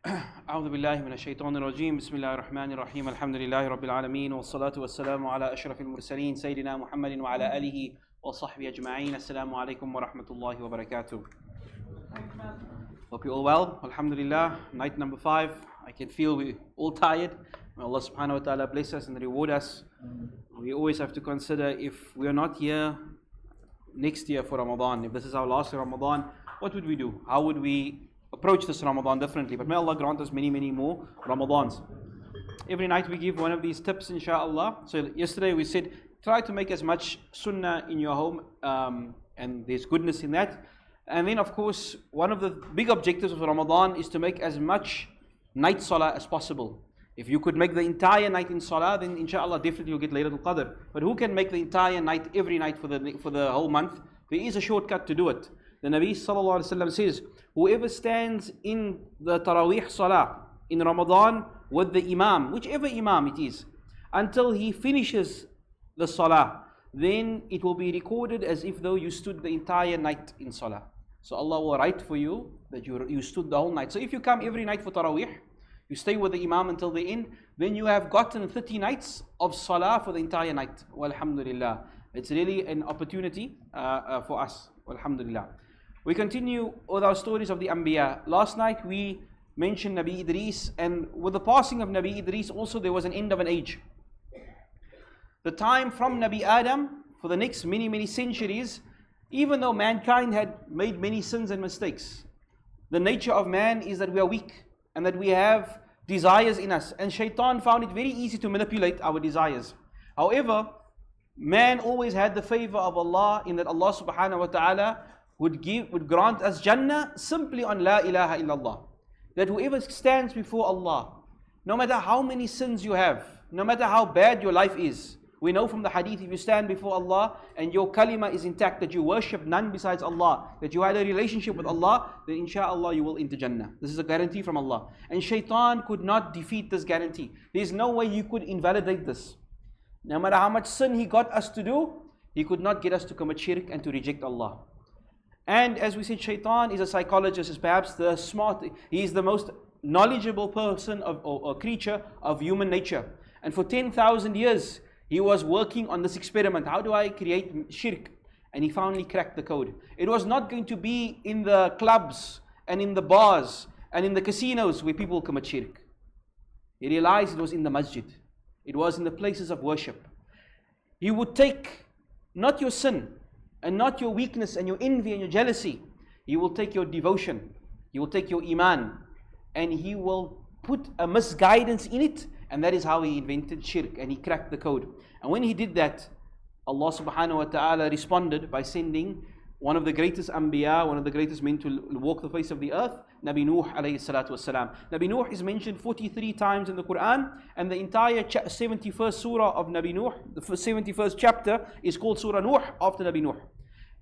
أعوذ بالله من الشيطان الرجيم بسم الله الرحمن الرحيم الحمد لله رب العالمين والصلاة والسلام على أشرف المرسلين سيدنا محمد وعلى آله وصحبه أجمعين. Assalamu alaikum wa rahmatullahi wa barakatuh. Hope you're all well. Alhamdulillah. Night number 5. I can feel we're all tired. May Allah subhanahu wa ta'ala bless us and reward us. We always have to consider, if we are not here next year for Ramadan, if this is our last Ramadan, what would we do? How would we approach this Ramadan differently? But may Allah grant us many, many more Ramadans. Every night we give one of these tips, inshallah. So yesterday we said, try to make as much sunnah in your home, and there's goodness in that. And then of course, one of the big objectives of Ramadan is to make as much night salah as possible. If you could make the entire night in salah, then inshallah definitely you'll get Laylatul Qadr. But who can make the entire night every night for the whole month? There is a shortcut to do it. The Nabi sallallahu alaihi wasallam says, whoever stands in the Taraweeg salah in Ramadan with the Imam, whichever Imam it is, until he finishes the salah, then it will be recorded as if though you stood the entire night in salah. So Allah will write for you that you stood the whole night. So if you come every night for Taraweeg, you stay with the Imam until the end, then you have gotten 30 nights of salah for the entire night. Walhamdulillah. It's really an opportunity for us. Walhamdulillah. We continue with our stories of the Anbiya. Last night we mentioned Nabi Idris, and with the passing of Nabi Idris also there was an end of an age. The time from Nabi Adam for the next many, many centuries, even though mankind had made many sins and mistakes, the nature of man is that we are weak and that we have desires in us, and shaitan found it very easy to manipulate our desires. However, man always had the favor of Allah in that Allah subhanahu wa ta'ala would grant us Jannah simply on La ilaha illallah. That whoever stands before Allah, no matter how many sins you have, no matter how bad your life is, we know from the hadith, if you stand before Allah and your kalima is intact, that you worship none besides Allah, that you had a relationship with Allah, then inshallah you will enter Jannah. This is a guarantee from Allah. And shaitan could not defeat this guarantee. There is no way you could invalidate this. No matter how much sin he got us to do, he could not get us to commit shirk and to reject Allah. And as we said, shaitan is a psychologist, is perhaps the smart, he is the most knowledgeable person or creature of human nature. And for 10,000 years, he was working on this experiment. How do I create shirk? And he finally cracked the code. It was not going to be in the clubs and in the bars and in the casinos where people commit shirk. He realized it was in the masjid. It was in the places of worship. He would take not your sin, and not your weakness and your envy and your jealousy. He will take your devotion, He will take your iman, and He will put a misguidance in it, and that is how He invented shirk, and He cracked the code. And when He did that, Allah subhanahu wa ta'ala responded by sending one of the greatest anbiya, one of the greatest men to walk the face of the earth, Nabi Nuh alayhi salatu wasalam. Nabi Nuh is mentioned 43 times in the Quran, and the entire 71st surah of Nabi Nuh, the 71st chapter, is called Surah Nuh after Nabi Nuh.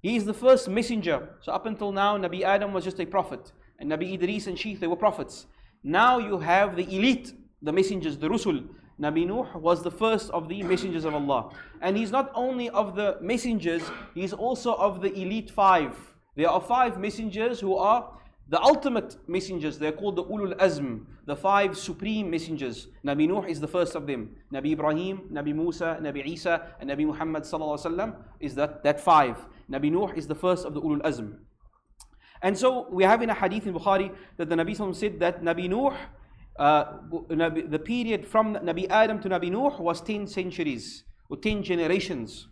He is the first messenger. So up until now, Nabi Adam was just a prophet, and Nabi Idris and Sheikh, they were prophets. Now you have the elite, the messengers, the Rusul. Nabi Nuh was the first of the messengers of Allah. And he's not only of the messengers, he's also of the elite 5. There are 5 messengers who are the ultimate messengers. They're called the Ulul Azm, the 5 supreme messengers. Nabi Nuh is the first of them. Nabi Ibrahim, Nabi Musa, Nabi Isa, and Nabi Muhammad sallallahu alaihi wasallam is that 5. Nabi Nuh is the first of the Ulul Azm. And so we have in a hadith in Bukhari that the Nabi sallallahu said that Nabi Nuh, the period from Nabi Adam to Nabi Nuh was 10 centuries or 10 generations.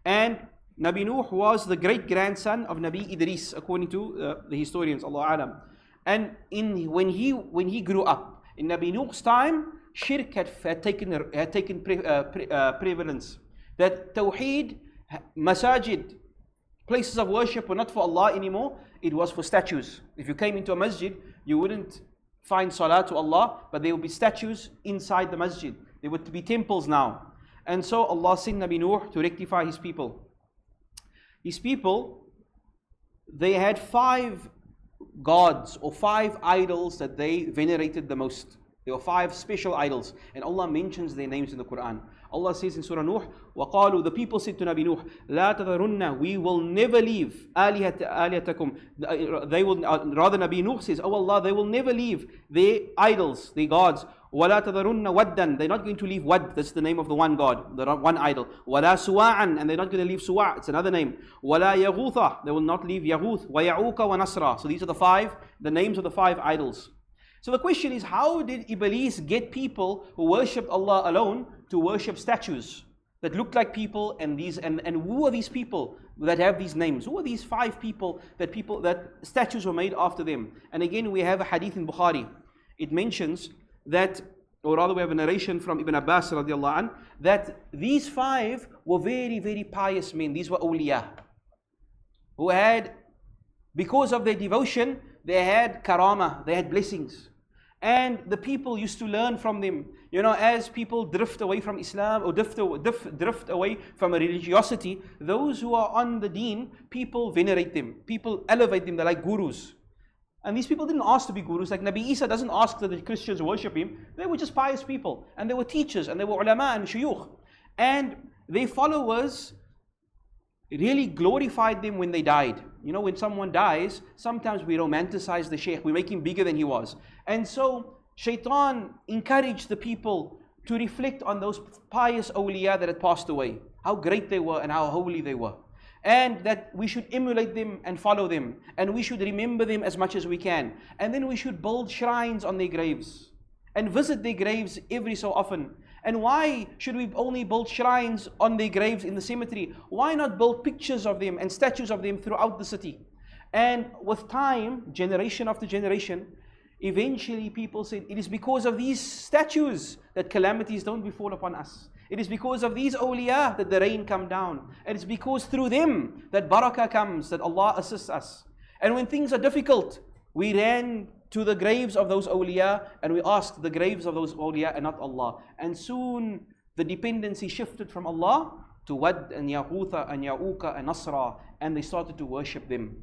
And Nabi Nuh was the great-grandson of Nabi Idris, according to the historians, Allah Alam. And when he grew up, in Nabi Nuh's time, shirk had taken prevalence. That Tawheed, Masajid, places of worship were not for Allah anymore, it was for statues. If you came into a masjid, you wouldn't find salah to Allah, but there would be statues inside the masjid. There would be temples now. And so Allah sent Nabi Nuh to rectify his people. His people, they had 5 gods or 5 idols that they venerated the most. There were 5 special idols, and Allah mentions their names in the Quran. Allah says in Surah Nuh, وَقَالُوا, the people said to Nabi Nuh, لَا تَذَرُنَّ, we will never leave آلِهَتَكُمْ. They will, rather Nabi Nuh says, oh Allah, they will never leave their idols, their gods. وَلَا تَذَرُنَّ وَدًّا, they're not going to leave Wad, that's the name of the one God, the one idol. وَلَا سُوَاعًا, and they're not going to leave Suwa', it's another name. وَلَا يَغُوثَ, they will not leave Yaghuth. وَيَعُوكَ وَنَصْرَ. So these are the names of the 5 idols. So the question is, how did Iblis get people who worshipped Allah alone to worship statues that look like people, and who are these people that have these names? Who are these 5 people that statues were made after them? And again, we have a hadith in Bukhari. It mentions that, or rather we have a narration from Ibn Abbas radiallahu anh, that these 5 were very, very pious men. These were awliya, who had, because of their devotion, they had karama, they had blessings. And the people used to learn from them. You know, as people drift away from Islam, or drift away from a religiosity, those who are on the deen, people venerate them. People elevate them. They're like gurus. And these people didn't ask to be gurus. Like Nabi Isa doesn't ask that the Christians worship him. They were just pious people. And they were teachers. And they were ulama and shuyukh. And their followers really glorified them when they died. You know, when someone dies, sometimes we romanticize the Sheikh. We make him bigger than he was. And so, Shaitan encouraged the people to reflect on those pious awliya that had passed away. How great they were and how holy they were. And that we should emulate them and follow them. And we should remember them as much as we can. And then we should build shrines on their graves. And visit their graves every so often. And why should we only build shrines on their graves in the cemetery? Why not build pictures of them and statues of them throughout the city? And with time, generation after generation, eventually people said, it is because of these statues that calamities don't befall upon us. It is because of these awliya that the rain come down. And it's because through them that barakah comes, that Allah assists us. And when things are difficult, we ran to the graves of those awliya, and we asked the graves of those awliya and not Allah. And soon the dependency shifted from Allah to Wad and Yaghutha and Ya'uka and Nasra, and they started to worship them.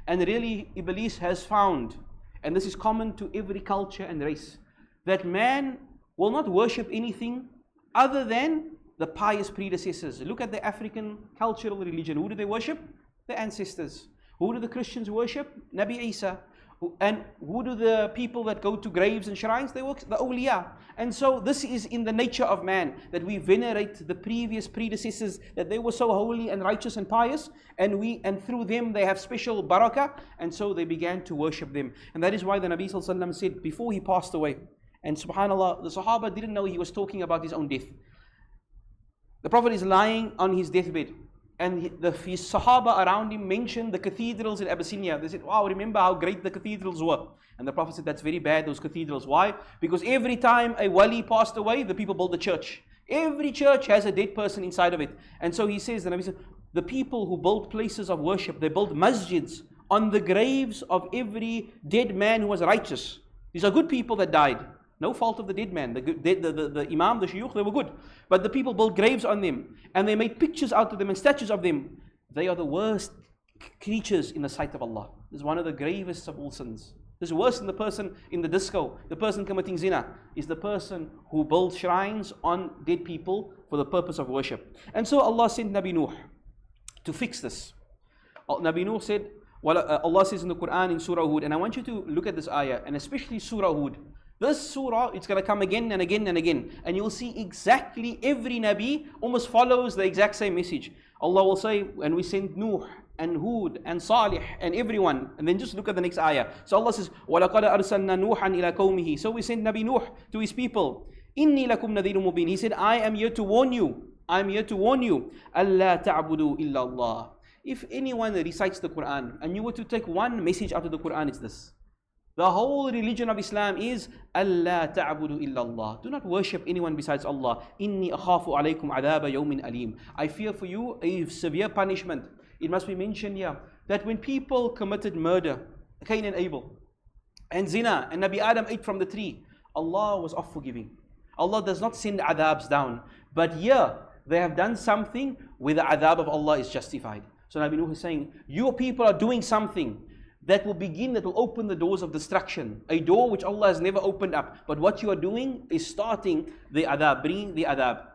And really Iblis has found, and this is common to every culture and race, that man will not worship anything other than the pious predecessors. Look at the African cultural religion. Who do they worship? The ancestors. Who do the Christians worship? Nabi Isa. And who do the people that go to graves and shrines? They worship the awliya. And so this is in the nature of man, that we venerate the previous predecessors, that they were so holy and righteous and pious, and through them they have special barakah, and so they began to worship them. And that is why the Nabi Sallallahu Alaihi Wasallam said before he passed away, and subhanAllah, the Sahaba didn't know he was talking about his own death. The Prophet is lying on his deathbed, and his Sahaba around him mentioned the cathedrals in Abyssinia. They said, wow, remember how great the cathedrals were. And the Prophet said, that's very bad, those cathedrals. Why? Because every time a wali passed away, the people built a church. Every church has a dead person inside of it. And so he says, the Nabi said, the people who built places of worship, they built masjids on the graves of every dead man who was righteous. These are good people that died. No fault of the dead man. The imam, the shuyukh, they were good. But the people built graves on them. And they made pictures out of them and statues of them. They are the worst creatures in the sight of Allah. This is one of the gravest of all sins. This is worse than the person in the disco. The person committing zina is the person who builds shrines on dead people for the purpose of worship. And so Allah sent Nabi Nuh to fix this. Nabi Nuh said, Allah says in the Quran in Surah Hud, and I want you to look at this ayah, and especially Surah Hud. This surah, it's going to come again and again and again. And you'll see exactly every Nabi almost follows the exact same message. Allah will say, and we sent Nuh and Hud and Salih and everyone. And then just look at the next ayah. So Allah says, وَلَقَدْ أَرْسَلْنَا نُوحًا إِلَى قَوْمِهِ. So we sent Nabi Nuh to his people. إِنِّي لَكُمْ نَذِيرٌ مُبِينٌ. He said, I am here to warn you. I am here to warn you. أَلَّا تَعْبُدُوا إِلَّا اللَّهِ. If anyone recites the Quran, and you were to take one message out of the Quran, it's this. The whole religion of Islam is Allah ta'budu illallah. Do not worship anyone besides Allah. Inni akhafu alaykum adhaba yawmin alim. I fear for you a severe punishment. It must be mentioned here that when people committed murder, Cain and Abel, and zina, and Nabi Adam ate from the tree, Allah was off forgiving. Allah does not send adhabs down. But here, they have done something where the adhab of Allah is justified. So Nabi Nuh is saying, your people are doing something that will open the doors of destruction. A door which Allah has never opened up. But what you are doing is starting the adab, bringing the adab.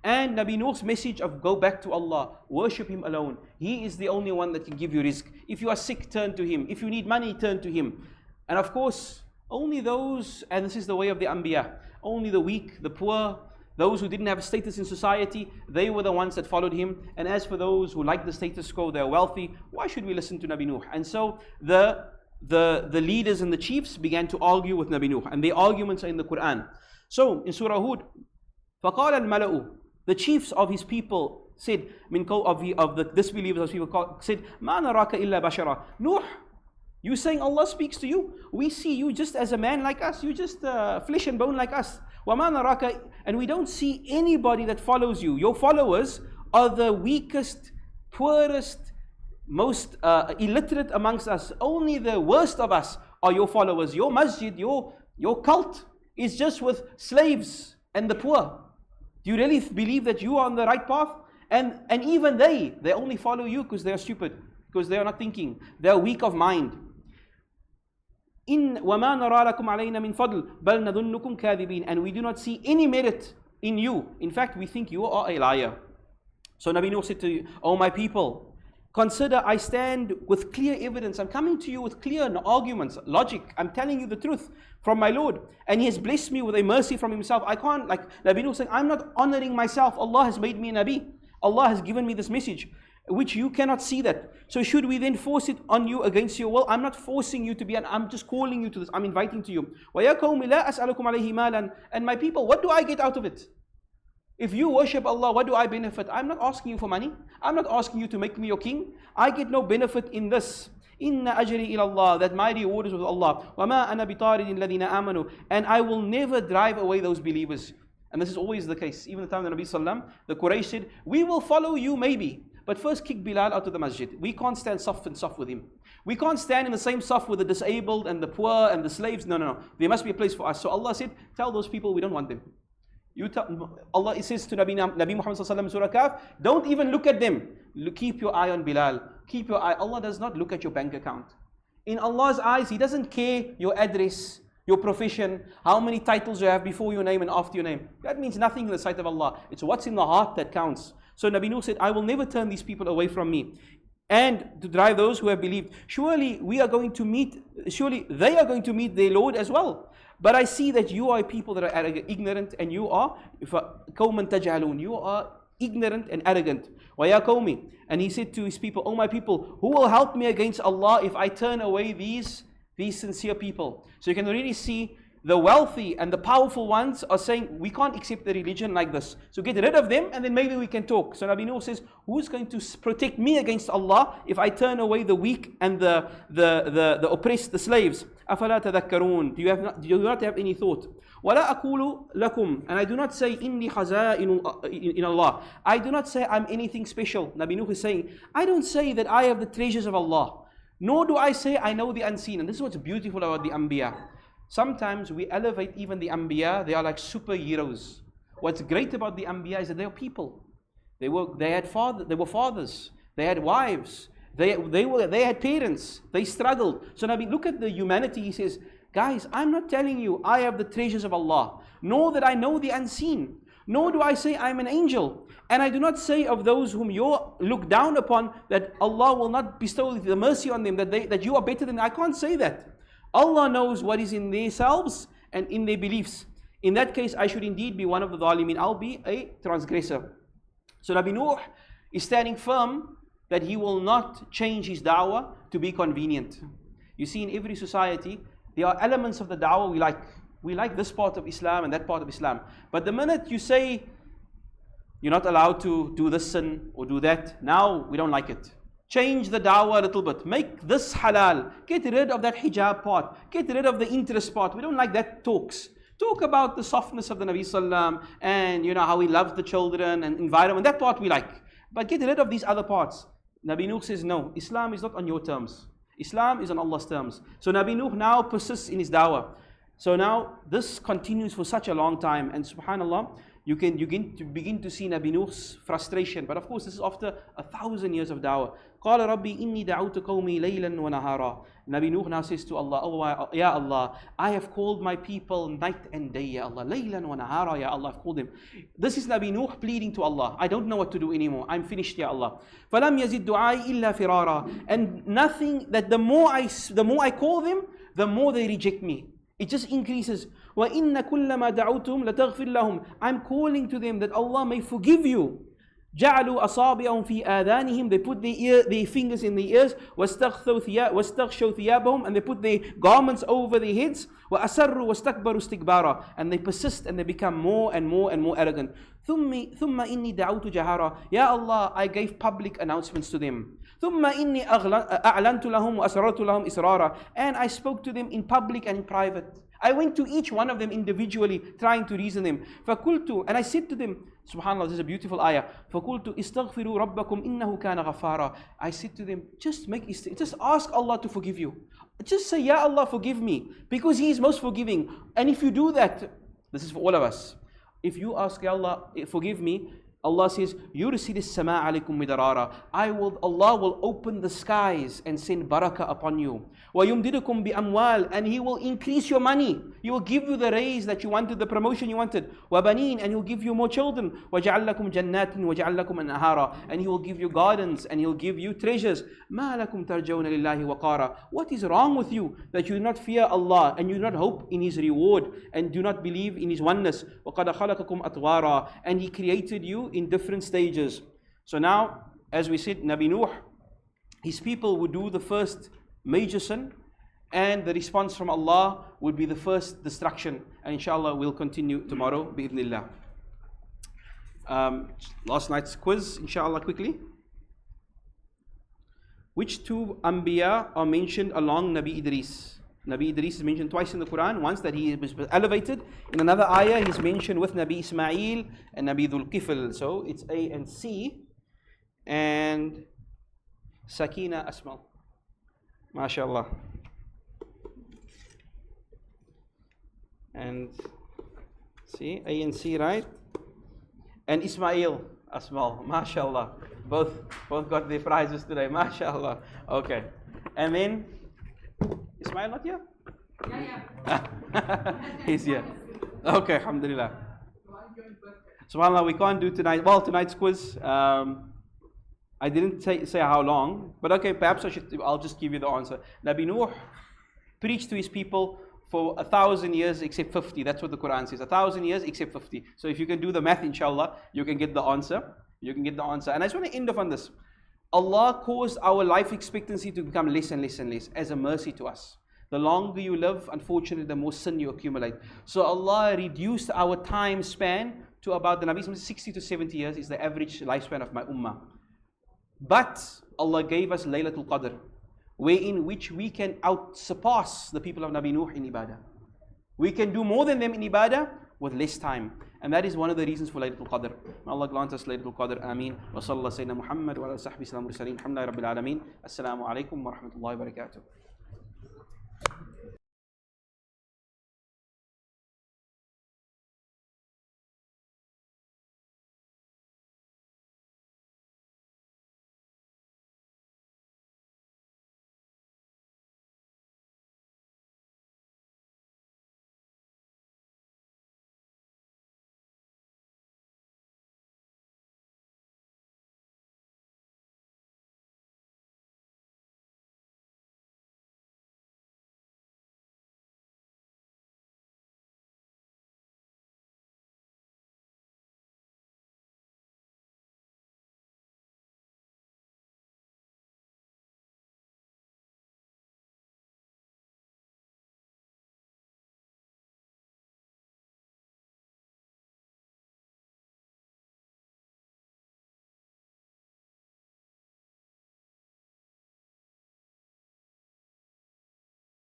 And Nabi Nuh's message of go back to Allah, worship Him alone. He is the only one that can give you rizq. If you are sick, turn to Him. If you need money, turn to Him. And of course, only those, and this is the way of the Anbiya, only the weak, the poor, those who didn't have status in society, they were the ones that followed him. And as for those who like the status quo, they're wealthy, why should we listen to Nabi Nuh? And so the leaders and the chiefs began to argue with Nabi Nuh, and their arguments are in the Quran. So in Surah Hud, فَقَالَ الْمَلَأُ, the chiefs of his people said, of the disbelievers of his people said, مَا نَرَاكَ إِلَّا بَشَرًا. Nuh, you saying Allah speaks to you? We see you just as a man like us. You just flesh and bone like us. وَمَا نَرَاكَ, and we don't see anybody that follows you. Your followers are the weakest, poorest, most illiterate amongst us. Only the worst of us are your followers. Your masjid, your cult is just with slaves and the poor. Do you really believe that you are on the right path? And even they only follow you because they are stupid, because they are not thinking. They are weak of mind. وَمَا نَرَى لَكُمْ عَلَيْنَا مِنْ فَضْلٍ بَلْ نَظُنُّكُمْ كَاذِبِينَ, and we do not see any merit in you. In fact, we think you are a liar. So Nabi Nuh said to you, O my people, consider I stand with clear evidence. I'm coming to you with clear arguments, logic. I'm telling you the truth from my Lord. And He has blessed me with a mercy from Himself. I can't, like Nabi Nuh saying, I'm not honoring myself. Allah has made me a Nabi. Allah has given me this message, which you cannot see that. So should we then force it on you against your will? I'm not forcing you to be, I'm just calling you to this. I'm inviting to you. وَيَا قَوْمِ لَا أَسْأَلُكُمْ عَلَيْهِ مَالًا, and my people, what do I get out of it? If you worship Allah, what do I benefit? I'm not asking you for money. I'm not asking you to make me your king. I get no benefit in this. Inna ajri ila Allah, that my reward is with Allah. وَمَا أَنَا بِطَارِدِ الَّذِينَ آمَنُوا, and I will never drive away those believers. And this is always the case. Even the time of the Nabi Sallam, the Quraysh said, we will follow you maybe, but first kick Bilal out of the masjid. We can't stand soft and soft with him. We can't stand in the same soft with the disabled and the poor and the slaves. No. There must be a place for us. So Allah said, tell those people we don't want them. Allah, it says to Nabi Muhammad Sallallahu in Surah Kaf, don't even look at them. Keep your eye on Bilal. Keep your eye. Allah does not look at your bank account. In Allah's eyes, He doesn't care your address, your profession, how many titles you have before your name and after your name. That means nothing in the sight of Allah. It's what's in the heart that counts. So Nabi Nuh said, I will never turn these people away from me. And to drive those who have believed. Surely they are going to meet their Lord as well. But I see that you are people that are ignorant, and you are قَوْمًا تَجْهَلُونَ, you are ignorant and arrogant. وَيَا قَوْمِ, and he said to his people, O my people, who will help me against Allah if I turn away these sincere people? So you can already see the wealthy and the powerful ones are saying, we can't accept the religion like this. So get rid of them and then maybe we can talk. So Nabi Nuh says, who's going to protect me against Allah if I turn away the weak and the oppressed, the slaves? أَفَلَا تَذَكَّرُونَ, do you not have any thought? وَلَا أَقُولُ لَكُمْ, and I do not say, إِنِّي خَزَائِنُ in Allah. I do not say I'm anything special. Nabi Nuh is saying, I don't say that I have the treasures of Allah. Nor do I say I know the unseen. And this is what's beautiful about the Anbiya. Sometimes we elevate even the Anbiya, they are like superheroes. What's great about the Anbiya is that they are people. They were fathers, they had wives, they had parents, they struggled. So Nabi, look at the humanity. He says, guys, I'm not telling you I have the treasures of Allah, nor that I know the unseen, nor do I say I'm an angel. And I do not say of those whom you look down upon that Allah will not bestow the mercy on them, that you are better than them. I can't say that. Allah knows what is in themselves and in their beliefs. In that case, I should indeed be one of the dhalimin. I'll be a transgressor. So Nabi Nuh is standing firm that he will not change his da'wah to be convenient. You see, in every society, there are elements of the da'wah we like. We like this part of Islam and that part of Islam. But the minute you say, you're not allowed to do this sin or do that, now we don't like it. Change the da'wah a little bit. Make this halal. Get rid of that hijab part. Get rid of the interest part. We don't like that talks. Talk about the softness of the Nabi Sallam and how he loves the children and environment. That part we like. But get rid of these other parts. Nabi Nuh says, no, Islam is not on your terms. Islam is on Allah's terms. So Nabi Nuh now persists in his da'wah. So now this continues for such a long time, and subhanallah, you begin to see Nabi Nuh's frustration. But of course, this is after 1,000 years of da'wah. قال ربي إني دعوت قومي ليلا ونهارا. Nabi Nuh now says to Allah, oh Ya Allah, I have called my people night and day, Ya Allah. Laylan wa nahara, Ya Allah, I've called them. This is Nabi Nuh pleading to Allah. I don't know what to do anymore. I'm finished, Ya Allah. فَلَمْ يَزِدْ دُعَائِ إِلَّا فِرَارًا. And nothing, that the more I call them, the more they reject me. It just increases. وَإِنَّ كُلَّمَا دَعَوْتُهُمْ لَتَغْفِرْ لَهُمْ. I'm calling to them that Allah may forgive you. جعلوا أصابعهم في آذانهم. They put their fingers in the ears. واستغشوا ثيابهم. And they put their garments over their heads. وأسروا واستكبروا استكبارا. And they persist and they become more and more and more arrogant. ثم إني دعوت جهارا. Ya Allah, I gave public announcements to them. ثم إني أعلنت لهم وأسررت لهم إسرارا. And I spoke to them in public and in private. I went to each one of them individually, trying to reason them. فَقُلْتُ, and I said to them, subhanAllah, this is a beautiful ayah. فَقُلْتُ إِسْتَغْفِرُوا رَبَّكُمْ إِنَّهُ كَانَ غَفَّارًا. I said to them, just ask Allah to forgive you. Just say, Ya Allah, forgive me, because He is most forgiving. And if you do that, this is for all of us. If you ask, Ya Allah, forgive me, Allah says, يُرْسِلِ السَّمَاءَ عَلَيْكُمْ مِدْرَارًا. Allah will open the skies and send barakah upon you. وَيُمْدِدُكُمْ بِأَمْوَالٍ. And He will increase your money. He will give you the raise that you wanted, the promotion you wanted. وَبَنِينَ. And He will give you more children. وَجَعَلْ لَكُمْ جَنَّاتٍ وَجَعَلْ لَكُمْ أَنْهَارًا. And He will give you gardens and He'll give you treasures. مَا لَكُمْ تَرْجَوْنَ لِلَّهِ وَقَارًا. What is wrong with you that you do not fear Allah and you do not hope in His reward and do not believe in His oneness? وَقَدْ خَلَقَكُمْ أَطْوَارًا. And He created you in different stages. So now, as we said, Nabi Nuh, his people would do the first major sin, and the response from Allah would be the first destruction. And inshallah, we'll continue tomorrow, bi'idhnillah. Last night's quiz, inshallah, quickly. Which two Anbiya are mentioned along Nabi Idris? Nabi Idris is mentioned twice in the Quran. Once that he was elevated. In another ayah, he's mentioned with Nabi Ismail and Nabi Dhul Kifl. So it's A and C. And Sakina Asmal. MashaAllah. And see, A and C, right? And Ismail Asmal. MashaAllah. Both got their prizes today. MashaAllah. Okay. And then Ismail not here? Yeah. He's here. Okay, alhamdulillah. SubhanAllah, we can't do tonight. Well, tonight's quiz, I didn't say how long, but okay, perhaps I'll just give you the answer. Nabi Nuh preached to his people for 1,000 years except 50. That's what the Quran says. 1,000 years except 50. So if you can do the math, inshallah, you can get the answer. And I just want to end off on this. Allah caused our life expectancy to become less and less and less as a mercy to us. The longer you live, unfortunately, the more sin you accumulate. So Allah reduced our time span to about, the Nabi says 60 to 70 years is the average lifespan of my ummah. But Allah gave us Laylatul Qadr, wherein which we can surpass the people of Nabi Nuh in ibadah. We can do more than them in ibadah with less time. And that is one of the reasons for Laylatul Qadr. May Allah grant us Laylatul Qadr. Ameen. Wa sallallahu sayyidina Muhammad wa ala sahbihi sallam mursaleen. Alhamdulillah Rabbil Alameen. Assalamu alaikum wa rahmatullahi wa barakatuh.